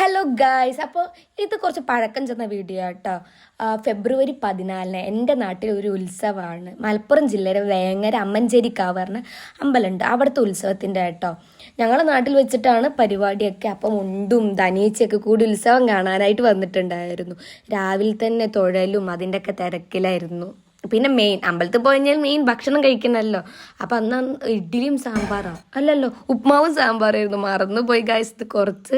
Hello guys, അപ്പോൾ ഇത് കുറച്ച് പഴക്കം ചെന്ന വീഡിയോ കേട്ടോ. ഫെബ്രുവരി 14 എൻ്റെ നാട്ടിൽ ഒരു ഉത്സവമാണ്. മലപ്പുറം ജില്ലയിലെ വേങ്ങര അമ്മഞ്ചേരിക്കാവ് പറഞ്ഞ അമ്പലമുണ്ട്, അവിടുത്തെ ഉത്സവത്തിൻ്റെ കേട്ടോ. ഞങ്ങളുടെ നാട്ടിൽ വെച്ചിട്ടാണ് പരിപാടിയൊക്കെ. അപ്പം മുണ്ടും ധനീച്ചയൊക്കെ കൂടി ഉത്സവം കാണാനായിട്ട് വന്നിട്ടുണ്ടായിരുന്നു. രാവിലെ തന്നെ തൊഴലും അതിൻ്റെയൊക്കെ തിരക്കിലായിരുന്നു. പിന്നെ മെയിൻ അമ്പലത്തിൽ പോയി കഴിഞ്ഞാൽ മെയിൻ ഭക്ഷണം കഴിക്കണമല്ലോ. അപ്പം അന്ന് ഇഡ്ഡലിയും സാമ്പാറാണ്, അല്ലല്ലോ ഉപ്മാവും സാമ്പാറായിരുന്നു. മറന്നു പോയി ഗായ്സ്. ഇത് കുറച്ച്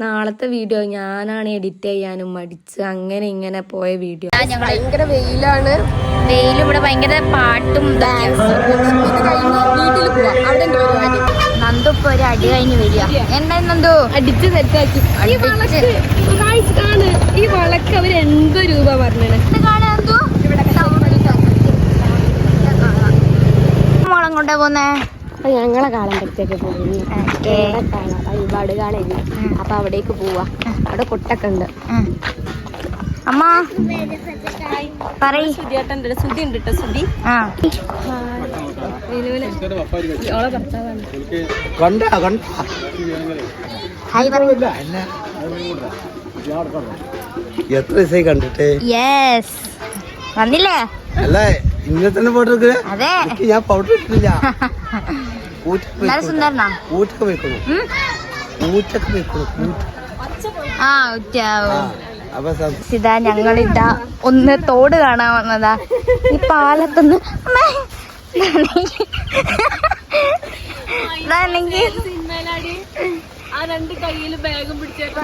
നാളത്തെ വീഡിയോ, ഞാനാണ് എഡിറ്റ് ചെയ്യാനും മടിച്ച് അങ്ങനെ ഇങ്ങനെ പോയ വീഡിയോ. ഭയങ്കര വെയിലാണ്, വെയിലും ഇവിടെ ഭയങ്കര പാട്ടും വീട്ടിൽ പോവാം. അവിടെ പരിപാടി നന്ദുപ്പോ ഒരു അടി കഴിഞ്ഞ് വരിക. എന്തായാലും നന്ദു അടിച്ച് സെറ്റാക്കി. ഈ വളക്ക് അവർ 80 രൂപ പറഞ്ഞത്. മോളം കൊണ്ടേ പോന്നേ? ഞങ്ങളെ കാളമ്പലത്തേക്ക് പോകുന്നു. ഒരുപാട് കാളില്ല, അപ്പൊ അവിടേക്ക് പോവാ. അവിടെ കൊട്ടൊക്കെ ഉണ്ട്. അമ്മ പറയ്. സുധി ഉണ്ട് കേട്ടോ. സുധി ഓളെ ഭർത്താവാണ്. എത്ര ദിവസമായി കണ്ടിട്ട്? യെസ്, വന്നില്ലേ? അല്ല ഇങ്ങനെ തന്നെ പൗഡർ. അതെ, ഞാൻ പൗഡർ ഇട്ടില്ല. സുന്ദരനാ? ഊറ്റൊക്കെ വെക്കണം. ആ ഇതാ ഞങ്ങളിതാ ഒന്ന് തോട് കാണാൻ വന്നതാ. ഈ പാലത്തൊന്ന്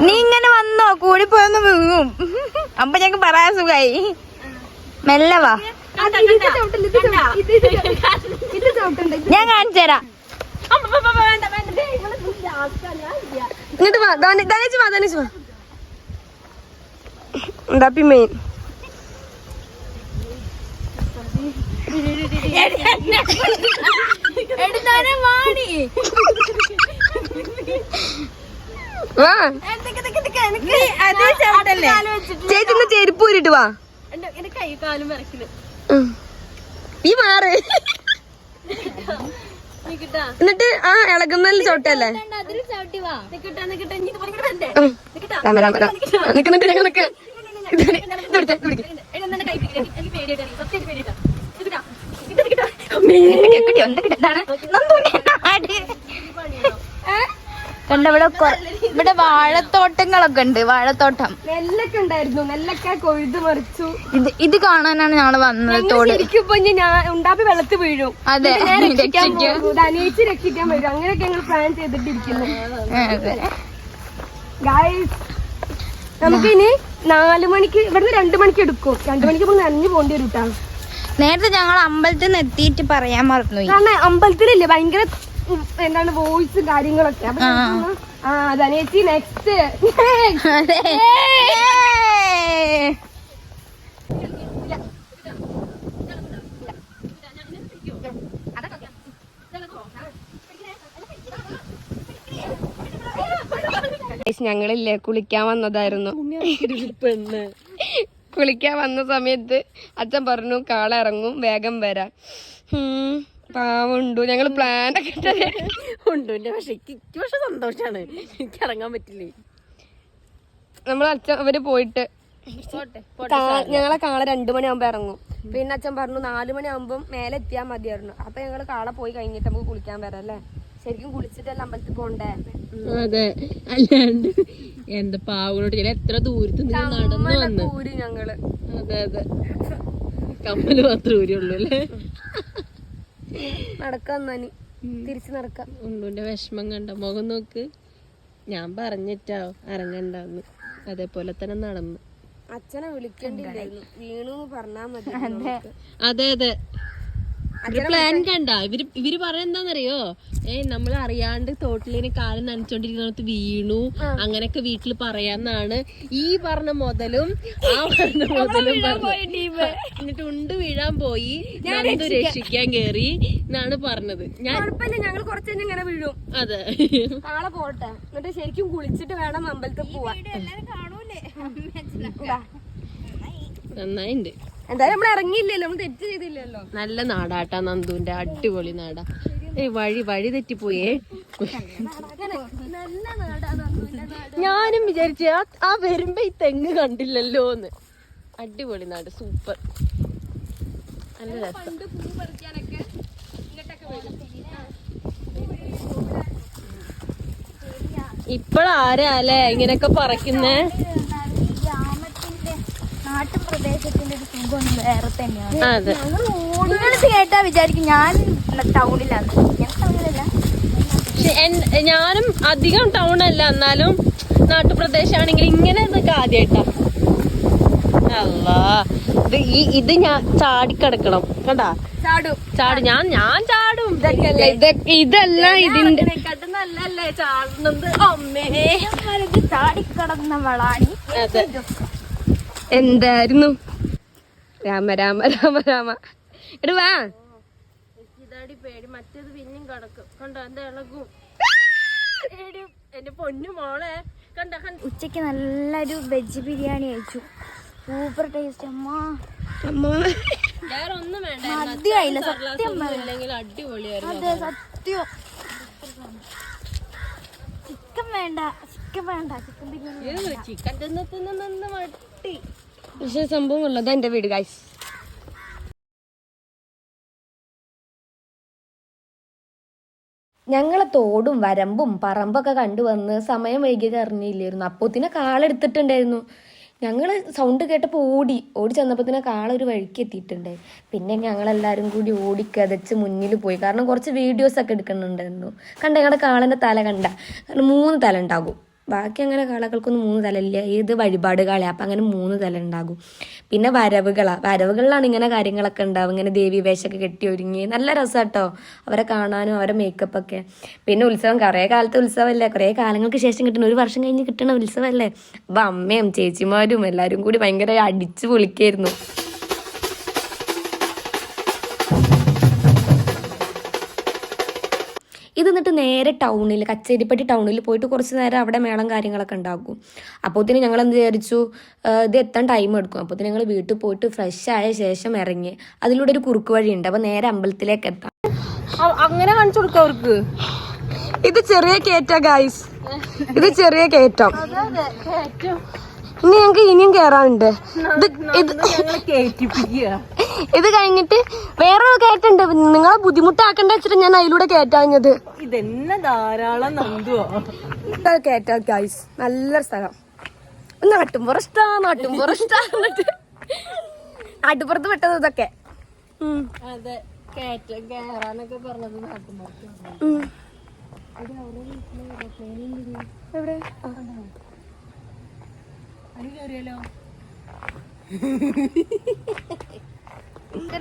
നീ ഇങ്ങനെ വന്നോ, കൂടിപ്പോയൊന്ന് വീങ്ങും. അപ്പൊ ഞങ്ങക്ക് പറയാൻ സുഖായി. മെല്ലെ വാ, ഞാൻ കാണിച്ചു തരാം. ഇങ്ങോട്ട് വാ, ധനേജ് വാ, ധനേജ് വാ. എന്താപ്പി മെയിൻ വാ. ചേച്ചി ഒന്ന് ചെരുപ്പ് ഊരിട്ട് വാ. ഈ മാറ്. എന്നിട്ട് ആ ഇളകുന്നതിൽ ചോട്ടല്ലേ? ഇവിടെ വാഴത്തോട്ടങ്ങളൊക്കെ ഉണ്ട്. വാഴത്തോട്ടം, നെല്ലൊക്കെ ഉണ്ടായിരുന്നു. നെല്ലൊക്കെ കൊഴുത് മറിച്ചു. ഇത് കാണാനാണ് ഞങ്ങള് വന്നത്. തോട് ശരിക്കും ഞാൻ ഉണ്ടാപ്പി വെള്ളത്തിൽ വീഴും. അതെ, ധനേച്ച് രക്ഷിക്കാൻ വരും. അങ്ങനെയൊക്കെ ഞങ്ങൾ പ്ലാൻ ചെയ്തിട്ടിരിക്കുന്നു. നമുക്കിനി 4 മണിക്ക് ഇവിടുന്ന് 2 മണിക്ക് എടുക്കും. 2 മണിക്ക് നനഞ്ഞു പോകേണ്ടി വരും കേട്ടോ. നേരത്തെ ഞങ്ങൾ അമ്പലത്തിൽ നിന്ന് എത്തിയിട്ട് പറയാൻ മറന്നു. കാരണം അമ്പലത്തിലില്ലേ ഭയങ്കര എന്താണ് വോയിസ് കാര്യങ്ങളൊക്കെ. ധനേച്ചി നെക്സ്റ്റ്. ഞങ്ങളില്ലേ കുളിക്കാൻ വന്നതായിരുന്നു. കുളിക്കാൻ വന്ന സമയത്ത് അച്ഛൻ പറഞ്ഞു കാള ഇറങ്ങും, വേഗം വരാം. പാവുണ്ടു. ഞങ്ങള് പ്ലാനൊക്കെ ഉണ്ട്. പക്ഷെ സന്തോഷാണ്, എനിക്ക് ഇറങ്ങാൻ പറ്റില്ലേ. അച്ഛൻ അവര് പോയിട്ട് ഞങ്ങളെ കാള 2 മണിയാകുമ്പോ ഇറങ്ങും. പിന്നെ അച്ഛൻ പറഞ്ഞു 4 മണിയാകുമ്പോ മേലെ എത്തിയാൽ മതിയായിരുന്നു. അപ്പൊ ഞങ്ങള് കാള പോയി കഴിഞ്ഞിട്ട് നമുക്ക് കുളിക്കാൻ വരാം അല്ലേ? ശരിക്കും കുളിച്ചിട്ടല്ല അമ്പലത്തിൽ പോണ്ടേ? അതെ, അല്ലാണ്ട് എന്താ പാവങ്ങളോട് എത്ര ദൂരത്ത് നടന്നു വന്നു ഞങ്ങള്. അതെ അതെ, കമ്മല് മാത്രമേ ഊരിയുള്ളൂ അല്ലേ? നടക്കാം, തിരിച്ചു നടക്കാം. ഉള്ളുന്റെ വിഷമം കണ്ട മുഖം നോക്ക്. ഞാൻ പറഞ്ഞിട്ടാ ഇറങ്ങണ്ടെന്ന്, അതേപോലെ തന്നെ നടന്നു. അച്ഛനെ വിളിക്കണ്ടില്ലായിരുന്നു, വീണു പറഞ്ഞാ മതി. അതെ അതെ, പ്ലാൻ കണ്ട. ഇവര് പറയുന്നറിയോ, നമ്മൾ അറിയാണ്ട് തോട്ടിലിന് കാലം നനച്ചോണ്ടിരിക്കുന്ന വീണു, അങ്ങനെയൊക്കെ വീട്ടില് പറയാന്നാണ് ഈ പറഞ്ഞ മുതലും ആ പറഞ്ഞ മുതലും എന്നിട്ട് ഉണ്ട് വീഴാൻ പോയി, നന്ദു രക്ഷിക്കാൻ കേറി എന്നാണ് പറഞ്ഞത്. ഞങ്ങൾ കുറച്ചു ഇങ്ങനെ വീഴും. അതെ, നാളെ പോട്ടെ, എന്നിട്ട് ശരിക്കും കുളിച്ചിട്ട് വേണം അമ്പലത്തിൽ പോവാൻ. നന്നായിണ്ട്. എന്തായാലും നമ്മൾ ഇറങ്ങിയില്ലല്ലോ, നമ്മൾ തെറ്റ് ചെയ്തില്ലല്ലോ. നല്ല നാടാട്ടാ നന്ദുവിന്റെ, അടിപൊളി നാടാ. വഴി തെറ്റിപ്പോയേ. ഞാനും വിചാരിച്ച ആ വരുമ്പോ ഈ തെങ്ങ് കണ്ടില്ലല്ലോന്ന്. അടിപൊളി നാട്, സൂപ്പർ, നല്ല രസം. ഇപ്പഴാരാല്ലേ ഇങ്ങനെയൊക്കെ പറിക്കുന്നേ? നാട്ടുപ്രദേശത്തിന്റെ ഒരു സുഖം വേറെ തന്നെയാണ്. അതെ, കേട്ടാ വിചാരിക്കും ഞാൻ ടൗണിലാണ്. ഞാൻ ടൗണിലല്ല, ഞാനും അധികം ടൗൺ അല്ല, എന്നാലും നാട്ടുപ്രദേശമാണെങ്കിൽ ഇങ്ങനെ ഇതൊക്കെ ആദ്യമായിട്ടാ. അല്ലാ, ഇത് ഞാൻ ചാടിക്കിടക്കണം കണ്ടാ. ചാടും ഞാൻ ചാടും. ഇതല്ല ഇതിന്റെ നല്ലല്ലേ ചാടുന്നത്. അമ്മേ, ചാടിക്കടന്നവളാണ്. അതെ. എന്തായിരുന്നു രാമ രാമ രാമ രാമ. എടുവാ, ഇതാടി പേടി. മറ്റേത് പിന്നെയും കിടക്കും കണ്ടോ, എന്താ ഇളകും. എന്റെ പൊന്നു മോളെ കണ്ട. ഉച്ചക്ക് നല്ലൊരു വെജ് ബിരിയാണി കഴിച്ചു, സൂപ്പർ ടേസ്റ്റ്. വേറെ ഒന്നും വേണ്ട, മതിയായില്ല സത്യം. ഇല്ലെങ്കിൽ അടിപൊളിയായിരുന്നു. അതെ സത്യം. ചിക്കൻ വേണ്ട, ചിക്കൻ ബിരിയാണി. ചിക്കൻ തിന്ന് മട്ടി. പക്ഷെ സംഭവം ഉള്ളത് എന്റെ വീട് ഗൈസ്. ഞങ്ങളെ തോടും വരമ്പും പറമ്പൊക്കെ കണ്ടുവന്ന് സമയം വൈകിയത് അറിഞ്ഞില്ലായിരുന്നു. അപ്പോത്തിനെ കാളെടുത്തിട്ടുണ്ടായിരുന്നു. ഞങ്ങൾ സൗണ്ട് കേട്ടപ്പോൾ ഓടി ചെന്നപ്പോഴത്തേനെ കാളൊരു വഴിക്ക് എത്തിയിട്ടുണ്ടായി. പിന്നെ ഞങ്ങളെല്ലാവരും കൂടി ഓടിക്കതച്ച് മുന്നിൽ പോയി. കാരണം കുറച്ച് വീഡിയോസൊക്കെ എടുക്കുന്നുണ്ടായിരുന്നു. ഞങ്ങളുടെ കാളൻ്റെ തല കണ്ട, കാരണം 3 തല ഉണ്ടാകും. ബാക്കി അങ്ങനെ കാളകൾക്കൊന്നും 3 തല ഇല്ല. ഏത് വഴിപാട് കാളയാണ്, അപ്പം അങ്ങനെ 3 തല ഉണ്ടാകും. പിന്നെ വരവുകളിലാണ് ഇങ്ങനെ കാര്യങ്ങളൊക്കെ ഉണ്ടാവും. ഇങ്ങനെ ദേവി വേഷമൊക്കെ കെട്ടി ഒരുങ്ങി നല്ല രസമാട്ടോ അവരെ കാണാനും അവരെ മേക്കപ്പൊക്കെ. പിന്നെ ഉത്സവം കുറേ കാലത്തെ ഉത്സവമല്ലേ, കുറേ കാലങ്ങൾക്ക് ശേഷം കിട്ടുന്ന, 1 വർഷം കഴിഞ്ഞ് കിട്ടുന്ന ഉത്സവമല്ലേ. അപ്പം അമ്മയും ചേച്ചിമാരും എല്ലാവരും കൂടി ഭയങ്കര അടിച്ചു പൊളിക്കായിരുന്നു. ഇത് എന്നിട്ട് നേരെ ടൗണിൽ, കച്ചേരിപ്പട്ടി ടൗണിൽ പോയിട്ട് കുറച്ച് നേരം അവിടെ മേളം കാര്യങ്ങളൊക്കെ ഉണ്ടാകും. അപ്പോഴത്തേന് ഞങ്ങൾ എന്ത് വിചാരിച്ചു, ഇത് എത്താൻ ടൈം എടുക്കും. അപ്പോഴത്തേന് ഞങ്ങൾ വീട്ടിൽ പോയിട്ട് ഫ്രഷ് ആയ ശേഷം ഇറങ്ങി. അതിലൂടെ ഒരു കുറുക്ക് വഴിയുണ്ട്, അപ്പോൾ നേരെ അമ്പലത്തിലേക്ക് എത്താം. അങ്ങനെ കാണിച്ചു കൊടുക്കാം അവർക്ക്. ഇത് ചെറിയ കയറ്റാ ഗൈസ്, ഇത് ചെറിയ കയറ്റം. ഇനി ഞങ്ങൾക്ക് ഇനിയും കയറാനുണ്ട്. ഇത് കഴിഞ്ഞിട്ട് വേറൊരു കയറ്റുണ്ട്. നിങ്ങളെ ബുദ്ധിമുട്ടാക്കണ്ട വെച്ചിട്ട് ഞാൻ അതിലൂടെ കയറ്റാഞ്ഞത്. ഇതെന്നെ ധാരാളം നന്ദുവോ കയറ്റാ ഗൈസ്. നല്ല സ്ഥലം. നാട്ടുമ്പുറഷ്ടാ നാട്ടുപുറത്ത് പെട്ടത് ഇതൊക്കെ. അതെ, കേറാനൊക്കെ പറഞ്ഞത് നാട്ടുമ്പുറത്ത്. എവിടെ കയറിയാലോ?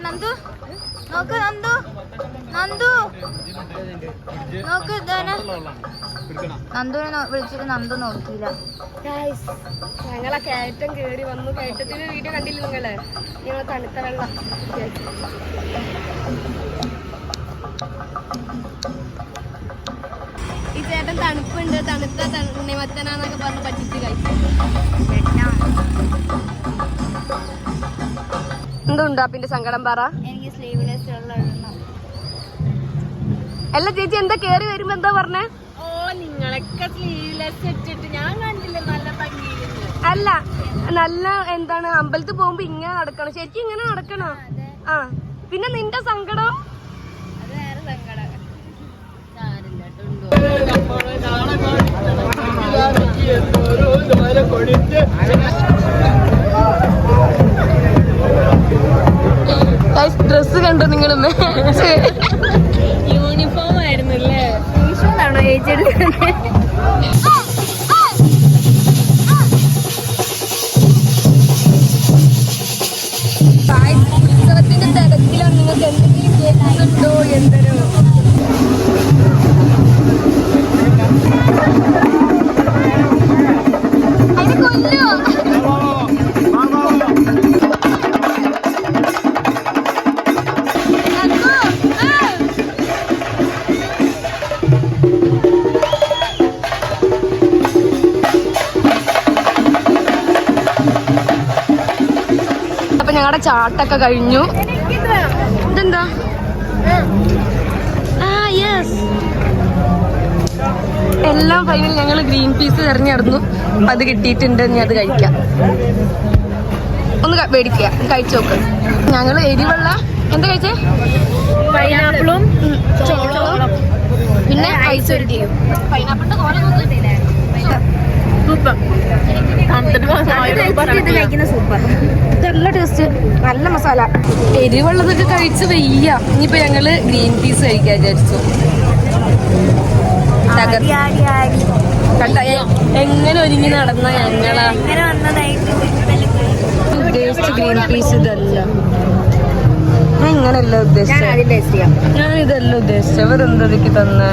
നന്ദു നോക്ക്, നന്ദു നോക്ക്. നന്ദുവിനെ വിളിച്ചിട്ട് നന്ദു നോക്കിയില്ല. ഞങ്ങളെ കയറ്റം കേറി വന്നു. കയറ്റത്തിന് വീഡിയോ കണ്ടില്ല നിങ്ങള്? ഞങ്ങൾ തണുത്ത വെള്ളം. ഈ ചേട്ടൻ തണുപ്പുണ്ട്, തണുത്ത തണ്ണിമത്തനാന്നൊക്കെ പറഞ്ഞ് പറ്റിച്ച് കഴിച്ചു. എന്തുണ്ടാ പിന്നെ സങ്കടം പറ. എനിക്ക് സ്ലീവ്ലെസ് അല്ല ചേച്ചി, എന്താ കേറി വരുമ്പോ എന്താ പറഞ്ഞേ? ഓ, നിങ്ങളൊക്കെ സ്ലീവ്ലെസ് ഇട്ടിട്ട് ഞാൻ കണ്ടില്ല, നല്ല ഭംഗിയില്ല. അല്ല, നല്ല എന്താണ്, അമ്പലത്തിൽ പോകുമ്പോ ഇങ്ങനെ നടക്കണം, ശരിക്കും ഇങ്ങനെ നടക്കണം. ആ, പിന്നെ നിന്റെ സങ്കടം അത് വേറെ സങ്കടം. ഡ്രസ് കണ്ടോ നിങ്ങൾ? യൂണിഫോം ആയിരുന്നല്ലേ? മീഷോന്നാണോ ചേച്ചി എടുക്കുന്നത്? ഉത്സവത്തിന്റെ തിരക്കിലാണ്. നിങ്ങൾക്ക് എന്തെങ്കിലും കേൾക്കുന്നുണ്ടോ എന്തോ? അപ്പൊ ഞങ്ങളുടെ ചാട്ടൊക്കെ കഴിഞ്ഞു. ഇതെന്താ? എല്ലാം ഫൈനൽ ഞങ്ങൾ ഗ്രീൻ പീസ് തെരഞ്ഞെടുന്നു. അത് കിട്ടിയിട്ടുണ്ട്. ഇനി അത് കഴിക്കാം. ഒന്ന് മേടിക്കുക, കഴിച്ചു നോക്ക്. ഞങ്ങള് എരിവെള്ള എന്താ കഴിച്ചേ? പൈനാപ്പിളും ചോളവും പിന്നെ ഐസ് ഒരുക്കിയും. പൈനാപ്പിളിന്റെ കോല സൂപ്പർ. ഇത് കഴിക്കുന്ന സൂപ്പർ. നല്ല ടേസ്റ്റ്, നല്ല മസാല. എരിവുള്ളതൊക്കെ കഴിച്ച് വയ്യ. ഇനിയിപ്പോ ഞങ്ങള് ഗ്രീൻ പീസ് കഴിക്കാൻ വിചാരിച്ചു. എങ്ങനെ ഒരുങ്ങി നടന്ന ഞങ്ങളാ ഉദ്ദേശിച്ച ഗ്രീൻ പീസ്. ഇതല്ല ഞാൻ ഇങ്ങനെയല്ല ഉദ്ദേശിച്ചത്. ഞാൻ ഇതല്ല ഉദ്ദേശിച്ചത്. അവരെന്തൊക്കെ തന്നെ.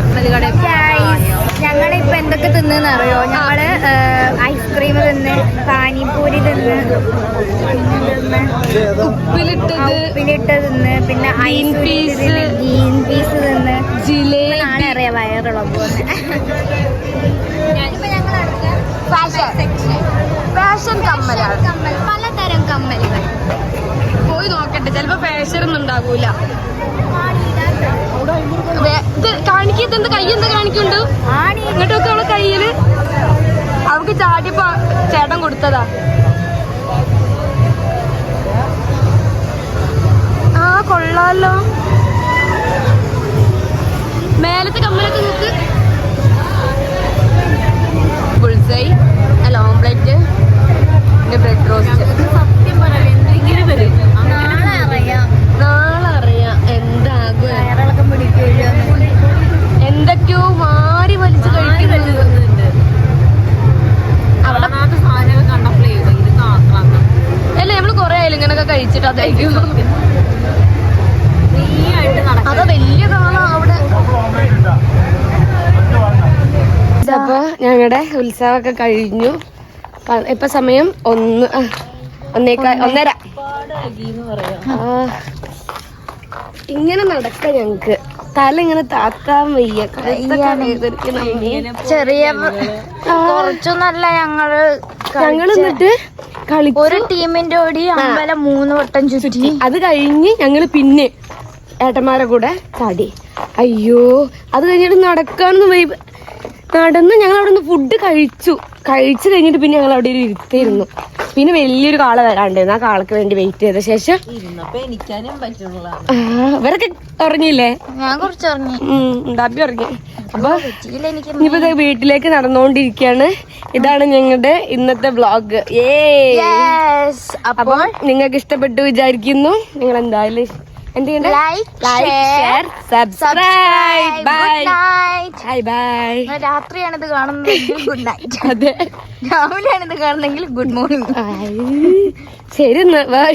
ഞങ്ങളിപ്പോ എന്തൊക്കെ തിന്നറിയോ? ഞങ്ങള് ഐസ്ക്രീം തിന്ന്, പാനിപൂരി തിന്ന്, ഉപ്പിലിട്ട് തിന്ന്, പിന്നെ ഗ്രീൻ പീസ്, ഗ്രീൻ പീസ് തിന്ന്, ജിലേബി. അറിയാം വയറുള്ളത്. ഫാഷൻ കമ്മലാണ്. പലതരം കമ്മലുകൾ പോയി നോക്കട്ടെ, ചിലപ്പോ ഫാഷൻ ഒന്നും ഉണ്ടാകൂല. കാണിക്കത് കൈ എന്താ കാണിക്കുന്നുണ്ട്? ഇങ്ങോട്ടൊക്കെ അവളെ കയ്യില് അവൾക്ക് ചാടിയപ്പോ ചേട്ടൻ കൊടുത്തതാ. ആ കൊള്ളാലോ. മേലത്തെ കമ്മലൊക്കെ നോക്ക്. ബുൾസൈ, അല്ല ഓംപ്ലേറ്റ്, പിന്നെ ബ്രെഡ് റോസ്റ്റ്. നാളെ അറിയാം എന്താകും. എന്തൊക്കെയോ മാറി വലിച്ചു കഴിക്കുന്നുണ്ട്. അല്ല നമ്മള് കൊറേ ആയാലും ഇങ്ങനൊക്കെ കഴിച്ചിട്ട് അതായിരിക്കും. അത് വലിയ കാണാ അവിടെ. അപ്പൊ ഞങ്ങളുടെ ഉത്സവമൊക്കെ കഴിഞ്ഞു. ഇപ്പൊ സമയം 1:30. ഇങ്ങനെ നടക്ക ഞങ്ങക്ക് തല ഇങ്ങനെ താത്താൻ വയ്യ. ചെറിയ കുറച്ചൊന്നല്ല. ഞങ്ങള് എന്നിട്ട് ഒരു ടീമിന്റെ ഓടി അമ്പലം 3 വട്ടം ചുറ്റി. അത് കഴിഞ്ഞ് ഞങ്ങള് പിന്നെ ഏട്ടന്മാരെ കൂടെ ചാടി. അയ്യോ, അത് കഴിഞ്ഞിട്ട് നടന്ന് ഞങ്ങൾ അവിടെ നിന്ന് ഫുഡ് കഴിച്ചു കഴിഞ്ഞിട്ട് പിന്നെ ഞങ്ങൾ അവിടെ ഒരു ഇരുത്തായിരുന്നു. പിന്നെ വലിയൊരു കാള വരാണ്ടായിരുന്നു. ആ കാളക്ക് വേണ്ടി വെയിറ്റ് ചെയ്ത ശേഷം ഇവരൊക്കെ ഉറങ്ങിയില്ലേ? ഞാൻ കുറച്ച് ഉറങ്ങി. ഉണ്ടാപ്പി ഉറങ്ങി. അപ്പൊ ഇനിയിപ്പോ വീട്ടിലേക്ക് നടന്നുകൊണ്ടിരിക്കുകയാണ്. ഇതാണ് ഞങ്ങളുടെ ഇന്നത്തെ വ്ളോഗ്. അപ്പൊ നിങ്ങൾക്ക് ഇഷ്ടപ്പെട്ടു വിചാരിക്കുന്നു. നിങ്ങൾ എന്തായാലും എന്ത് ചെയ്യണ്ട? Like, share, subscribe. Bye bye. രാത്രിയാണ് ഇത് കാണുന്നതെങ്കിൽ ഗുഡ് നൈറ്റ്. അതെ, രാവിലെയാണ് ഇത് കാണുന്നെങ്കിൽ ഗുഡ് മോർണിംഗ്. ശരി എന്നാ ബൈ.